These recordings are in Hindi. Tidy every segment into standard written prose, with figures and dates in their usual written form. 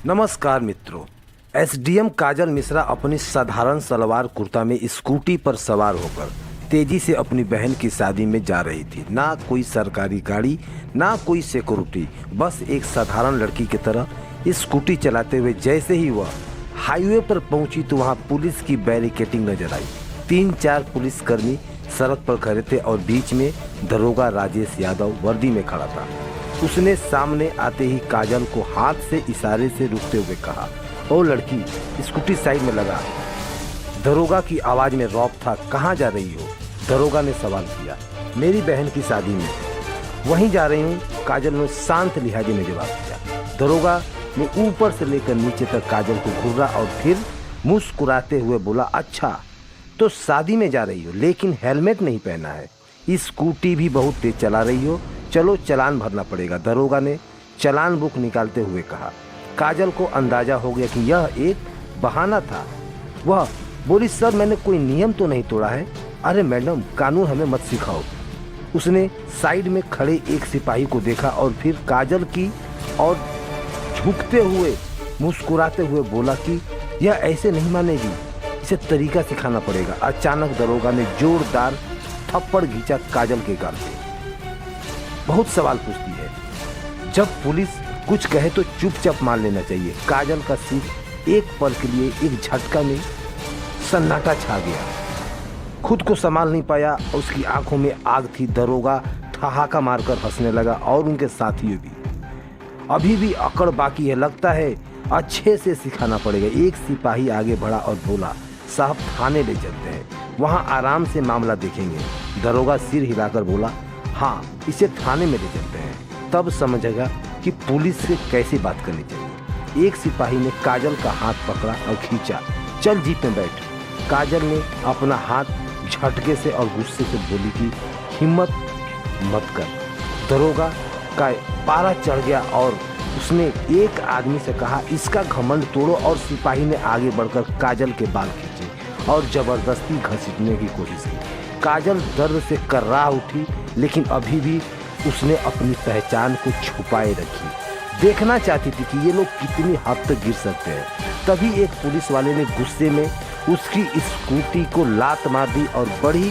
नमस्कार मित्रों। एसडीएम काजल मिश्रा अपनी साधारण सलवार कुर्ता में स्कूटी पर सवार होकर तेजी से अपनी बहन की शादी में जा रही थी। ना कोई सरकारी गाड़ी, ना कोई सिक्योरिटी, बस एक साधारण लड़की की तरह स्कूटी चलाते हुए जैसे ही वह हाईवे पर पहुंची तो वहां पुलिस की बैरिकेडिंग नजर आई। 3-4 पुलिसकर्मी सड़क पर खड़े थे और बीच में दरोगा राजेश यादव वर्दी में खड़ा था। उसने सामने आते ही काजल को हाथ से इशारे से रुकते हुए कहा, ओ लड़की, स्कूटी साइड में लगा। दरोगा की आवाज में रौब था। कहाँ जा रही हो? दरोगा ने सवाल किया। मेरी बहन की शादी में। वहीं जा रही हूँ, काजल ने शांत लिहाजे में जवाब दिया। दरोगा ने ऊपर से लेकर नीचे तक काजल को घूरा और फिर मुस्कुराते हुए बोला, अच्छा तो शादी में जा रही हो लेकिन हेलमेट नहीं पहना है, स्कूटी भी बहुत तेज चला रही हो, चलो चालान भरना पड़ेगा। दरोगा ने चालान बुक निकालते हुए कहा। काजल को अंदाजा हो गया कि यह एक बहाना था। वह बोली, सर मैंने कोई नियम तो नहीं तोड़ा है। अरे मैडम, कानून हमें मत सिखाओ। उसने साइड में खड़े एक सिपाही को देखा और फिर काजल की और झुकते हुए मुस्कुराते हुए बोला कि यह ऐसे नहीं मानेगी, इसे तरीका सिखाना पड़ेगा। अचानक दरोगा ने जोरदार थप्पड़ घींचा काजल के गाल पे। बहुत सवाल पूछती है। जब पुलिस कुछ कहे तो चुपचाप मान लेना चाहिए। काजल का सिर एक पल के लिए एक झटका में सन्नाटा छा गया। खुद को संभाल नहीं पाया। उसकी आंखों में आग थी। दरोगा ठहाका मारकर हंसने लगा और उनके साथियों भी। अभी भी अकड़ बाकी है, लगता है अच्छे से सिखाना पड़ेगा। एक सिपाही आगे बढ़ा और बोला, साहब थाने ले चलते हैं, वहां आराम से मामला देखेंगे। दरोगा सिर हिलाकर बोला, हाँ इसे थाने में ले चलते हैं, तब समझेगा कि पुलिस से कैसे बात करनी चाहिए। एक सिपाही ने काजल का हाथ पकड़ा और खींचा, चल जीप में बैठ। काजल ने अपना हाथ झटके से और गुस्से से बोली कि हिम्मत मत कर। दरोगा का पारा चढ़ गया और उसने एक आदमी से कहा, इसका घमंड तोड़ो। और सिपाही ने आगे बढ़कर काजल के बाल खींचे और जबरदस्ती घसीटने की कोशिश की। काजल दर्द से कर्रा उठी, लेकिन अभी भी उसने अपनी पहचान को छुपाए रखी। देखना चाहती थी कि ये लोग कितनी हद तक गिर सकते हैं। तभी एक पुलिस वाले ने गुस्से में उसकी स्कूटी को लात मार दी और बड़ी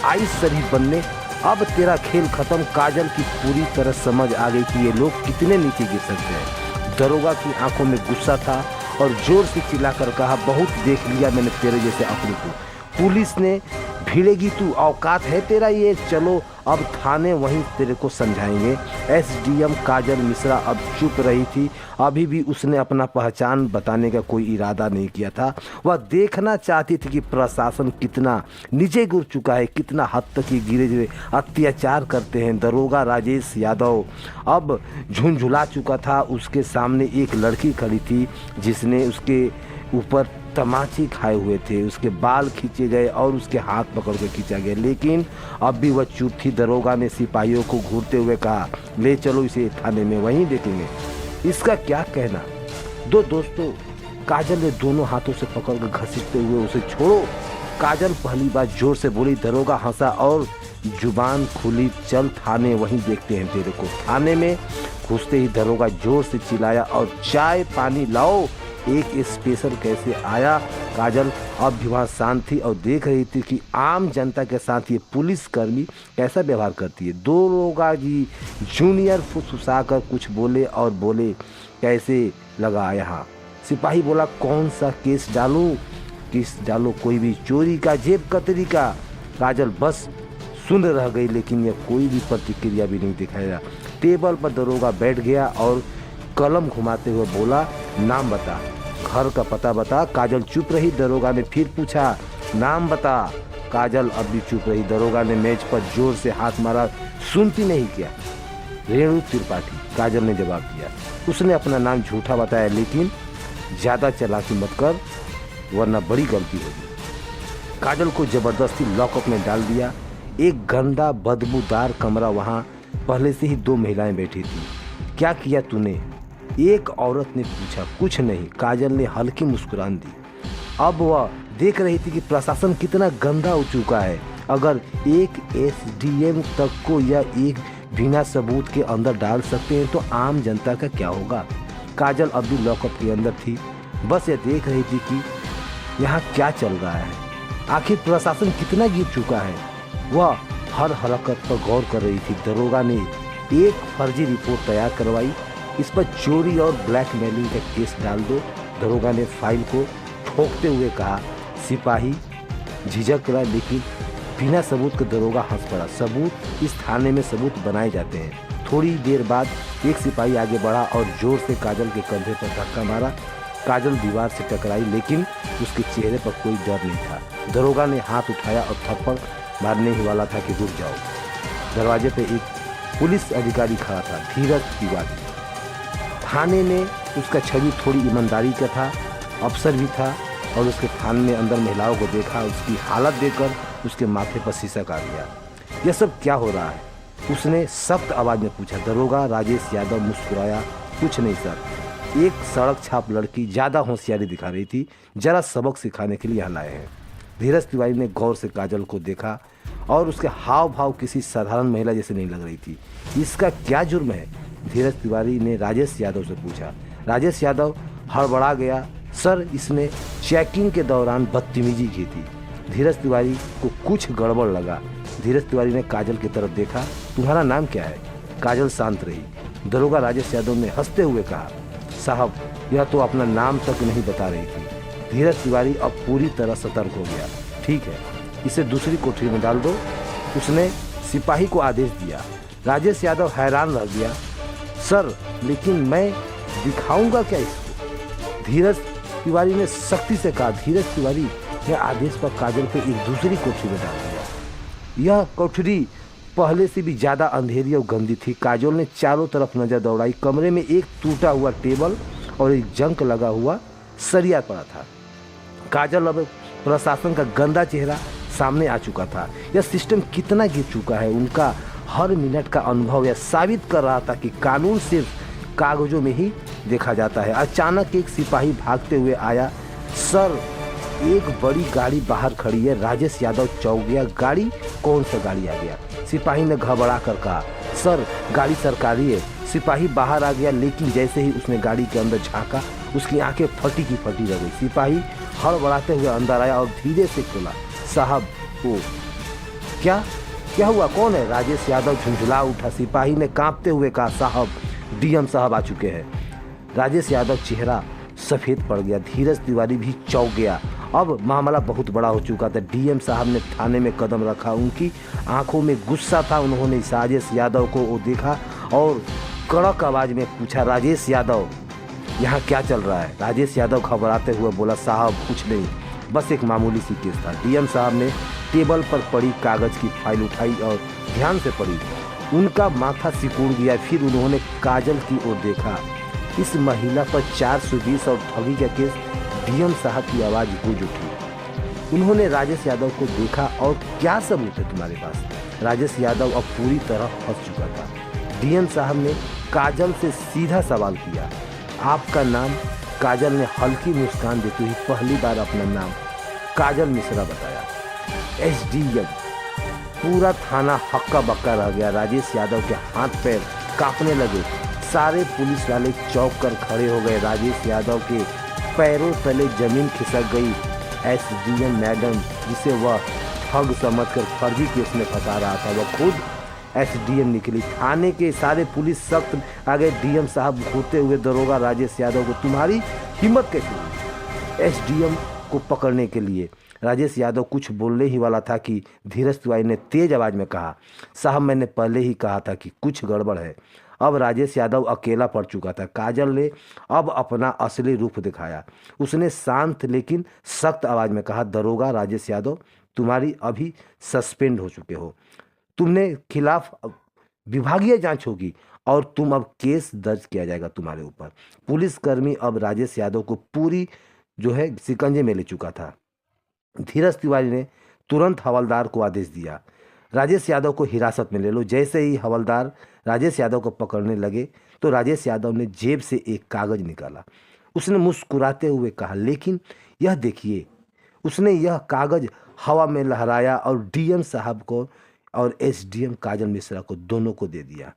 आई शरीफ बनने, अब तेरा खेल खत्म। काजल की पूरी तरह समझ आ गई कि ये लोग कितने नीचे गिर सकते हैं। दरोगा की आंखों में गुस्सा था और जोर से चिल्लाकर कहा, बहुत देख लिया मैंने तेरे जैसे अपने को, पुलिस ने भिड़ेगी तू, औकात है तेरा ये, चलो अब थाने, वहीं तेरे को समझाएंगे। एसडीएम काजल मिश्रा अब चुप रही थी। अभी भी उसने अपना पहचान बताने का कोई इरादा नहीं किया था। वह देखना चाहती थी कि प्रशासन कितना नीचे गिर चुका है, कितना हद तक ये गिरे हुए अत्याचार करते हैं। दरोगा राजेश यादव अब झुंझुला चुका था। उसके सामने एक लड़की खड़ी थी जिसने उसके ऊपर तमाचे खाए हुए थे। उसके बाल खींचे गए और उसके हाथ पकड़ के खींचा गया, लेकिन अब भी वह चुप थी। दरोगा ने सिपाहियों को घूरते हुए कहा, ले चलो इसे थाने में, वहीं देखेंगे इसका क्या कहना। दो दोस्तों, काजल ने दोनों हाथों से पकड़कर घसीटते हुए उसे छोड़ो। काजल पहली बार जोर से बोली। दरोगा हंसा और जुबान खुली, चल थाने, वहीं देखते हैं तेरे को। थाने में घुसते ही दरोगा जोर से चिल्लाया, और चाय पानी लाओ, एक स्पेशल कैसे आया। काजल अब भी वहाँ शांत थी और देख रही थी कि आम जनता के साथ ये पुलिसकर्मी कैसा व्यवहार करती है। दरोगा जी जूनियर फुसफुसाकर कुछ बोले और बोले, कैसे लगा यहाँ? सिपाही बोला, कौन सा केस डालूं? केस डालो कोई भी, चोरी का, जेब कतरी का। काजल बस सुन रह गई, लेकिन यह कोई भी प्रतिक्रिया भी नहीं दिखाया। टेबल पर दरोगा बैठ गया और कलम घुमाते हुए बोला, नाम बता, घर का पता बता। काजल चुप रही। दरोगा ने फिर पूछा, नाम बता। काजल अब भी चुप रही। दरोगा ने मेज पर जोर से हाथ मारा, सुनती नहीं क्या? रेणु त्रिपाठी, काजल ने जवाब दिया। उसने अपना नाम झूठा बताया, लेकिन ज़्यादा चालाकी मत कर वरना बड़ी गलती होगी। काजल को जबरदस्ती लॉकअप में डाल दिया। एक गंदा बदबूदार कमरा, वहाँ पहले से ही 2 महिलाएं बैठी थी। क्या किया तूने? एक औरत ने पूछा। कुछ नहीं, काजल ने हल्की मुस्कुरान दी। अब वह देख रही थी कि प्रशासन कितना गंदा हो चुका है। अगर एक एसडीएम तक को या एक बिना सबूत के अंदर डाल सकते हैं तो आम जनता का क्या होगा। काजल अब भी लॉकअप के अंदर थी, बस ये देख रही थी कि यहाँ क्या चल रहा है, आखिर प्रशासन कितना गिर चुका है। वह हर हरकत पर गौर कर रही थी। दरोगा ने एक फर्जी रिपोर्ट तैयार करवाई, इस पर चोरी और ब्लैकमेलिंग का केस डाल दो। दरोगा ने फाइल को ठोकते हुए कहा। सिपाही झिझक रहा, लेकिन बिना सबूत के दरोगा हंस पड़ा। सबूत, इस थाने में सबूत बनाए जाते हैं। थोड़ी देर बाद एक सिपाही आगे बढ़ा और जोर से काजल के कंधे पर धक्का मारा। काजल दीवार से टकराई, लेकिन उसके चेहरे पर कोई डर नहीं था। दरोगा ने हाथ उठाया और थप्पड़ मारने ही वाला था कि रुक जाओ। दरवाजे पे एक पुलिस अधिकारी खड़ा था, धीरज तिवारी। थाने में उसका छवि थोड़ी ईमानदारी का था, अफसर भी था, और उसके थाने में अंदर महिलाओं को देखा। उसकी हालत देखकर उसके माथे पर शीशा आ गया। यह सब क्या हो रहा है? उसने सख्त आवाज में पूछा। दरोगा राजेश यादव मुस्कुराया। कुछ नहीं सर, एक सड़क छाप लड़की ज़्यादा होशियारी दिखा रही थी, जरा सबक सिखाने के लिए यहाँ लाए हैं। धीरज तिवारी ने गौर से काजल को देखा और उसके हाव भाव किसी साधारण महिला जैसे नहीं लग रही थी। इसका क्या जुर्म है? धीरज तिवारी ने राजेश यादव से पूछा। राजेश यादव हड़बड़ा गया। सर, इसने चेकिंग के दौरान बदतमीजी की थी। धीरज तिवारी को कुछ गड़बड़ लगा। धीरज तिवारी ने काजल की तरफ देखा। तुम्हारा नाम क्या है? काजल शांत रही। दरोगा राजेश यादव ने हंसते हुए कहा, साहब, यह तो अपना नाम तक नहीं बता रही थी। धीरज तिवारी अब पूरी तरह सतर्क हो गया। ठीक है, इसे दूसरी कोठरी में डाल दो, उसने सिपाही को आदेश दिया। राजेश यादव हैरान रह गया। सर, लेकिन मैं दिखाऊंगा क्या इसको? धीरज तिवारी ने सख्ती से कहा। धीरज तिवारी ने आदेश पर काजल को एक दूसरी कोठरी में डाल दिया। यह कोठरी पहले से भी ज़्यादा अंधेरी और गंदी थी। काजल ने चारों तरफ नजर दौड़ाई। कमरे में एक टूटा हुआ टेबल और एक जंग लगा हुआ सरिया पड़ा था। काजल अब प्रशासन का गंदा चेहरा सामने आ चुका था। यह सिस्टम कितना गिर चुका है, उनका हर मिनट का अनुभव यह साबित कर रहा था कि कानून सिर्फ कागजों में ही देखा जाता है। अचानक एक सिपाही भागते हुए आया। सर, एक बड़ी गाड़ी बाहर खड़ी है। राजेश यादव चौंक गया। गाड़ी? कौन सा गाड़ी आ गया? सिपाही ने घबरा कर कहा। सर, गाड़ी सरकारी है। सिपाही बाहर आ गया, लेकिन जैसे ही उसने गाड़ी के अंदर झांका, उसकी आंखें फटी की फटी रह गई। सिपाही हड़बड़ाते हुए अंदर आया और धीरे से खोला। साहब, वो क्या क्या हुआ? कौन है? राजेश यादव झुंझुला उठा। सिपाही ने कांपते हुए कहा, साहब, डीएम साहब आ चुके हैं। राजेश यादव चेहरा सफ़ेद पड़ गया। धीरज तिवारी भी चौंक गया। अब मामला बहुत बड़ा हो चुका था। डीएम साहब ने थाने में कदम रखा। उनकी आंखों में गुस्सा था। उन्होंने राजेश यादव को वो देखा और कड़क आवाज में पूछा, राजेश यादव, यहाँ क्या चल रहा है? राजेश यादव घबराते हुए बोला, साहब, कुछ नहीं, बस एक मामूली सी केस था। डीएम साहब ने टेबल पर पड़ी कागज की फाइल उठाई और ध्यान से पढ़ी। उनका माथा सिकुड़ गया। फिर उन्होंने काजल की ओर देखा। इस महिला पर 420 और ठगी का केस। डीएम साहब की आवाज़ गूंज उठी। उन्होंने राजेश यादव को देखा। और क्या सबूत है तुम्हारे पास? राजेश यादव अब पूरी तरह फंस चुका था। डीएम साहब ने काजल से सीधा सवाल किया, आपका नाम? काजल ने हल्की मुस्कान देते हुए पहली बार अपना नाम काजल मिश्रा बताया। एसडीएम। पूरा थाना हक्का बक्का रह गया। राजेश यादव के हाथ पैर कांपने लगे। सारे पुलिस वाले चौंक कर खड़े हो गए। राजेश यादव के पैरों तले जमीन खिसक गई। एसडीएम मैडम, जिसे वह ठग समझकर फर्जी केस में फंसा रहा था, वह खुद एसडीएम निकली। थाने के सारे पुलिस सख्त आ गए। डीएम साहब घूरते हुए दरोगा राजेश यादव को, तुम्हारी हिम्मत कैसे हुई एसडीएम को पकड़ने के लिए? राजेश यादव कुछ बोलने ही वाला था कि धीरज तिवारी ने तेज आवाज में कहा, साहब, मैंने पहले ही कहा था कि कुछ गड़बड़ है। अब राजेश यादव अकेला पड़ चुका था। काजल ने अब अपना असली रूप दिखाया। उसने शांत लेकिन सख्त आवाज में कहा, दरोगा राजेश यादव, तुम्हारी अभी सस्पेंड हो चुके हो। तुमने खिलाफ विभागीय जांच होगी और तुम अब केस दर्ज किया जाएगा तुम्हारे ऊपर। पुलिसकर्मी अब राजेश यादव को पूरी शिकंजे में ले चुका था। धीरज तिवारी ने तुरंत हवलदार को आदेश दिया, राजेश यादव को हिरासत में ले लो। जैसे ही हवलदार राजेश यादव को पकड़ने लगे तो राजेश यादव ने जेब से एक कागज निकाला। उसने मुस्कुराते हुए कहा, लेकिन यह देखिए। उसने यह कागज हवा में लहराया और डीएम साहब को और एसडीएम काजल मिश्रा को दोनों को दे दिया।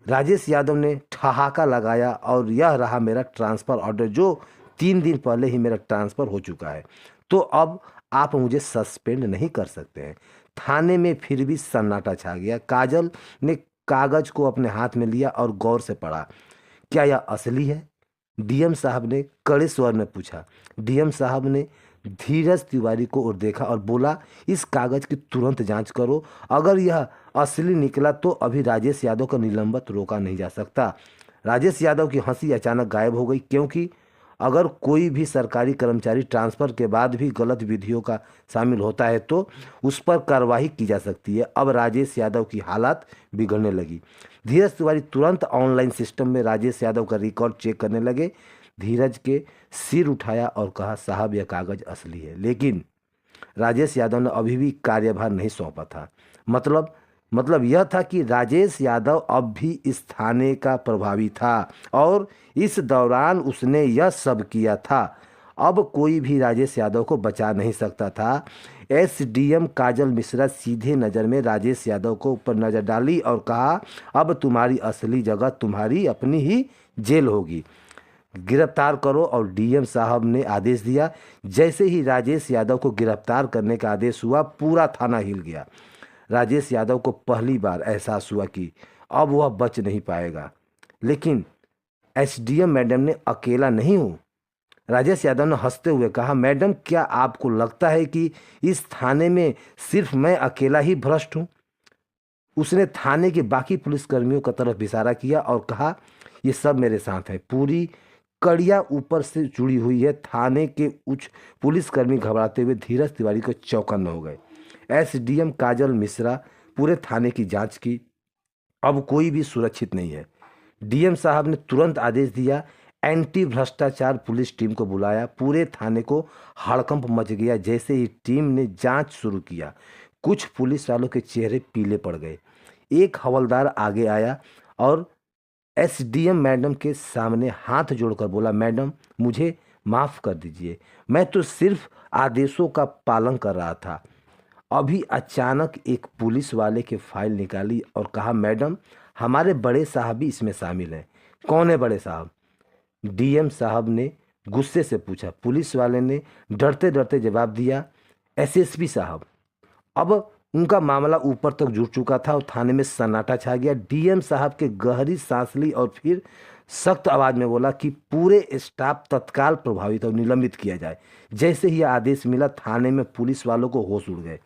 राजेश यादव ने ठहाका लगाया और यह रहा मेरा ट्रांसफ़र ऑर्डर, जो 3 दिन पहले ही मेरा ट्रांसफ़र हो चुका है, तो अब आप मुझे सस्पेंड नहीं कर सकते हैं। थाने में फिर भी सन्नाटा छा गया। काजल ने कागज को अपने हाथ में लिया और गौर से पढ़ा। क्या यह असली है? डीएम साहब ने कड़े स्वर में पूछा। डीएम साहब ने धीरज तिवारी को और देखा और बोला, इस कागज की तुरंत जांच करो। अगर यह असली निकला तो अभी राजेश यादव का निलंबित रोका नहीं जा सकता। राजेश यादव की हंसी अचानक गायब हो गई, क्योंकि अगर कोई भी सरकारी कर्मचारी ट्रांसफ़र के बाद भी गलत विधियों का शामिल होता है तो उस पर कार्रवाई की जा सकती है। अब राजेश यादव की हालत बिगड़ने लगी। धीरज तिवारी तुरंत ऑनलाइन सिस्टम में राजेश यादव का रिकॉर्ड चेक करने लगे। धीरज के सिर उठाया और कहा, साहब यह कागज़ असली है। लेकिन राजेश यादव ने अभी भी कार्यभार नहीं सौंपा था। मतलब यह था कि राजेश यादव अब भी इस थाने का प्रभावी था और इस दौरान उसने यह सब किया था। अब कोई भी राजेश यादव को बचा नहीं सकता था। एसडीएम काजल मिश्रा सीधे नज़र में राजेश यादव को ऊपर नज़र डाली और कहा, अब तुम्हारी असली जगह तुम्हारी अपनी ही जेल होगी, गिरफ्तार करो। और डीएम साहब ने आदेश दिया। जैसे ही राजेश यादव को गिरफ्तार करने का आदेश हुआ, पूरा थाना हिल गया। राजेश यादव को पहली बार एहसास हुआ कि अब वह बच नहीं पाएगा। लेकिन एसडीएम मैडम ने अकेला नहीं हूँ। राजेश यादव ने हंसते हुए कहा, मैडम क्या आपको लगता है कि इस थाने में सिर्फ मैं अकेला ही भ्रष्ट हूँ? उसने थाने के बाकी पुलिसकर्मियों की तरफ इशारा किया और कहा, ये सब मेरे साथ है। पूरी कड़िया ऊपर से जुड़ी हुई है। थाने के उच्च पुलिसकर्मी घबराते हुए धीरज तिवारी को चौकन्ना हो गए। एसडीएम काजल मिश्रा पूरे थाने की जांच की। अब कोई भी सुरक्षित नहीं है। डीएम साहब ने तुरंत आदेश दिया, एंटी भ्रष्टाचार पुलिस टीम को बुलाया। पूरे थाने को हड़कंप मच गया। जैसे ही टीम ने जांच शुरू किया, कुछ पुलिस वालों के चेहरे पीले पड़ गए। एक हवलदार आगे आया और एसडीएम मैडम के सामने हाथ जोड़कर बोला, मैडम मुझे माफ़ कर दीजिए, मैं तो सिर्फ आदेशों का पालन कर रहा था। अभी अचानक एक पुलिस वाले के फाइल निकाली और कहा, मैडम हमारे बड़े साहब भी इसमें शामिल हैं। कौन है बड़े साहब? डीएम साहब ने गुस्से से पूछा। पुलिस वाले ने डरते डरते जवाब दिया, एसएसपी साहब। अब उनका मामला ऊपर तक जुड़ चुका था और थाने में सन्नाटा छा गया। डीएम साहब के गहरी सांस ली और फिर सख्त आवाज में बोला कि पूरे स्टाफ तत्काल प्रभावित और निलंबित किया जाए। जैसे ही आदेश मिला, थाने में पुलिस वालों को होश उड़ गए।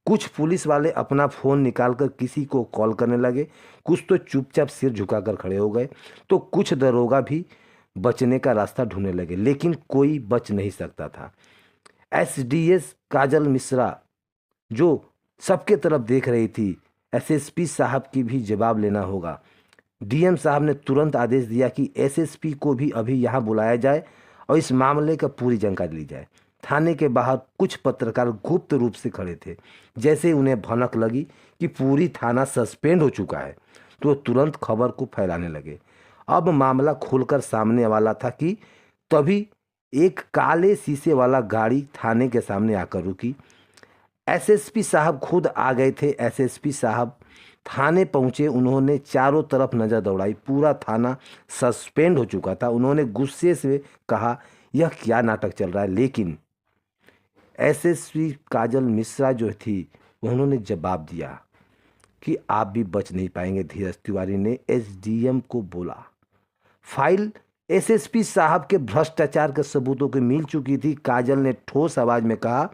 कुछ पुलिस वाले अपना फ़ोन निकालकर किसी को कॉल करने लगे, कुछ तो चुपचाप सिर झुकाकर खड़े हो गए, तो कुछ दरोगा भी बचने का रास्ता ढूंढने लगे, लेकिन कोई बच नहीं सकता था। एसडीएस काजल मिश्रा जो सबके तरफ देख रही थी, एसएसपी साहब की भी जवाब लेना होगा। डीएम साहब ने तुरंत आदेश दिया कि एसएसपी को भी अभी यहाँ बुलाया जाए और इस मामले का पूरी जानकारी ली जाए। थाने के बाहर कुछ पत्रकार गुप्त रूप से खड़े थे। जैसे उन्हें भनक लगी कि पूरी थाना सस्पेंड हो चुका है, तो तुरंत खबर को फैलाने लगे। अब मामला खुलकर सामने वाला था कि तभी एक काले शीशे वाला गाड़ी थाने के सामने आकर रुकी। एसएसपी साहब खुद आ गए थे। एसएसपी साहब थाने पहुंचे। उन्होंने चारों तरफ नज़र दौड़ाई। पूरा थाना सस्पेंड हो चुका था। उन्होंने गुस्से से कहा, यह क्या नाटक चल रहा है? लेकिन एसएसपी काजल मिश्रा जो थी, उन्होंने जवाब दिया कि आप भी बच नहीं पाएंगे। धीरज तिवारी ने एसडीएम को बोला। फाइल एसएसपी साहब के भ्रष्टाचार के सबूतों की मिल चुकी थी। काजल ने ठोस आवाज में कहा,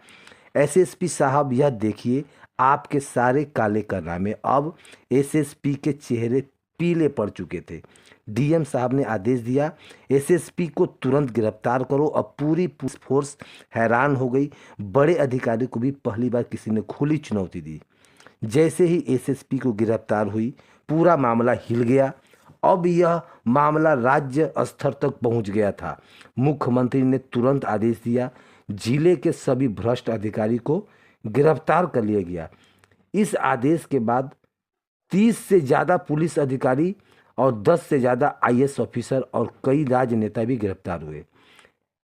एसएसपी साहब यह देखिए, आपके सारे काले कारनामे। अब एसएसपी के चेहरे पीले पड़ चुके थे। डीएम साहब ने आदेश दिया, एसएसपी को तुरंत गिरफ्तार करो। अब पूरी पुलिस फोर्स हैरान हो गई। बड़े अधिकारी को भी पहली बार किसी ने खुली चुनौती दी। जैसे ही एसएसपी को गिरफ्तार हुई, पूरा मामला हिल गया। अब यह मामला राज्य स्तर तक पहुंच गया था। मुख्यमंत्री ने तुरंत आदेश दिया, जिले के सभी भ्रष्ट अधिकारी को गिरफ्तार कर लिया गया। इस आदेश के बाद 30 से ज़्यादा पुलिस अधिकारी और 10 से ज़्यादा आईएएस ऑफिसर और कई राजनेता भी गिरफ्तार हुए।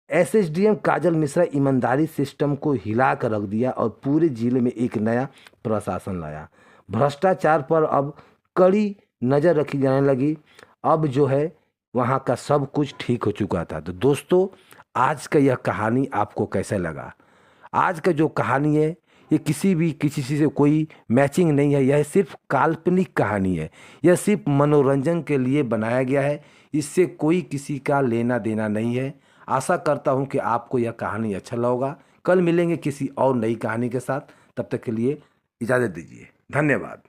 एसएसडीएम काजल मिश्रा ईमानदारी सिस्टम को हिला कर रख दिया और पूरे जिले में एक नया प्रशासन लाया। भ्रष्टाचार पर अब कड़ी नज़र रखी जाने लगी। अब जो है वहाँ का सब कुछ ठीक हो चुका था। तो दोस्तों, आज का यह कहानी आपको कैसा लगा? आज का जो कहानी है ये किसी से कोई मैचिंग नहीं है, यह सिर्फ काल्पनिक कहानी है, यह सिर्फ मनोरंजन के लिए बनाया गया है, इससे कोई किसी का लेना देना नहीं है। आशा करता हूँ कि आपको यह कहानी अच्छा लगा। कल मिलेंगे किसी और नई कहानी के साथ, तब तक के लिए इजाज़त दीजिए। धन्यवाद।